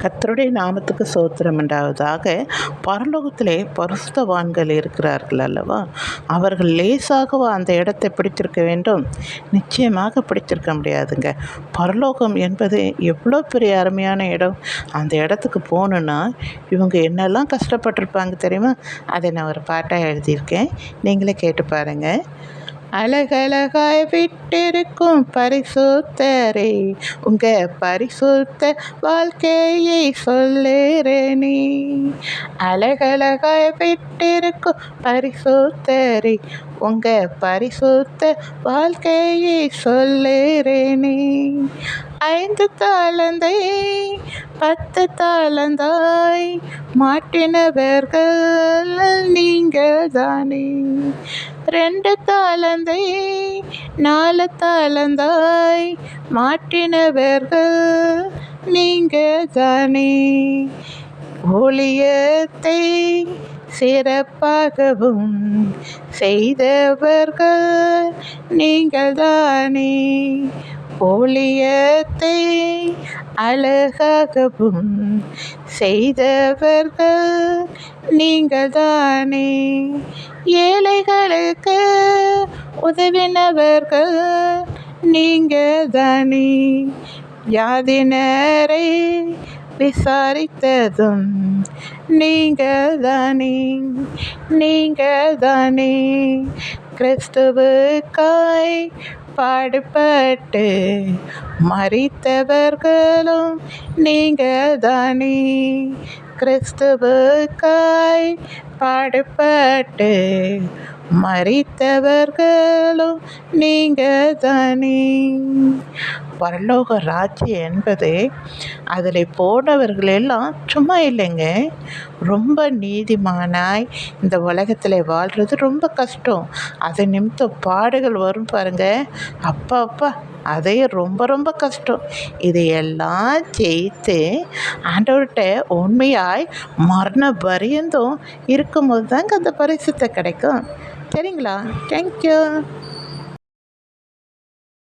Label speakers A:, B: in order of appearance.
A: கர்த்தருடைய நாமத்துக்கு ஸ்தோத்திரம் உண்டாவதாக. பரலோகத்திலே பரிசுத்தவான்கள் இருக்கிறார்கள் அல்லவா? அவர்கள் லேசாகவா அந்த இடத்தை பிடித்திருக்க வேண்டும்? நிச்சயமாக பிடித்திருக்க முடியாதுங்க. பரலோகம் என்பது எவ்வளோ பெரிய அருமையான இடம். அந்த இடத்துக்கு போகணுன்னா இவங்க என்னெல்லாம் கஷ்டப்பட்டிருப்பாங்க தெரியுமா? அதை நான் ஒரு பாட்டாக எழுதியிருக்கேன், நீங்களே கேட்டு பாருங்கள். அழகழகாய் விட்டிருக்கும் பரிசுத்தரே, உங்க பரிசுத்த வாழ்க்கையை சொல்லேறேனே. அழகழகாய் விட்டிருக்கும் பரிசுத்தரே, உங்க பரிசுத்த வாழ்க்கையை சொல்லேறேனே. 5 தாளந்தை 10 தாளந்தாய் மாட்டினவர்கள் நீங்கள் தானே. 2 தாளந்தை 4 தாளந்தாய் மாட்டினவர்கள் நீங்கள் தானே. ஊழியத்தை சிறப்பாகவும் செய்தவர்கள் நீங்கள் தானே. ஊழியத்தை அழகாகவும் செய்தவர்கள் நீங்கள் தானே. ஏழைகளுக்கு உதவினவர்கள் நீங்கள் தானே. வியாதினரை விசாரித்ததும் நீங்கள் தானே. நீங்கள் தானே. கிறிஸ்துவுக்காய் பாடுபட்டு மரித்தவர்களும் நீங்கள் தானே. கிறிஸ்துவுக்காய் பாடுபட்டு மரித்தவர்களும் நீங்கள் தானே. பரலோக ராஜ்யம் என்பது அதில் போனவர்கள் எல்லாம் சும்மா இல்லைங்க, ரொம்ப நீதிமானாய் இந்த உலகத்தில் வாழ்கிறது ரொம்ப கஷ்டம். அது நிமித்தம் பாடுகள் வரும் பாருங்க, அப்பா அப்பா அதே ரொம்ப ரொம்ப கஷ்டம். இதையெல்லாம் ஜெயித்து ஆண்டவர்கிட்ட உண்மையாய் மரண பரியந்தும் இருக்கும்போது தாங்க அந்த பரிசுத்த கிடைக்கும். சரிங்களா? தேங்க்யூ.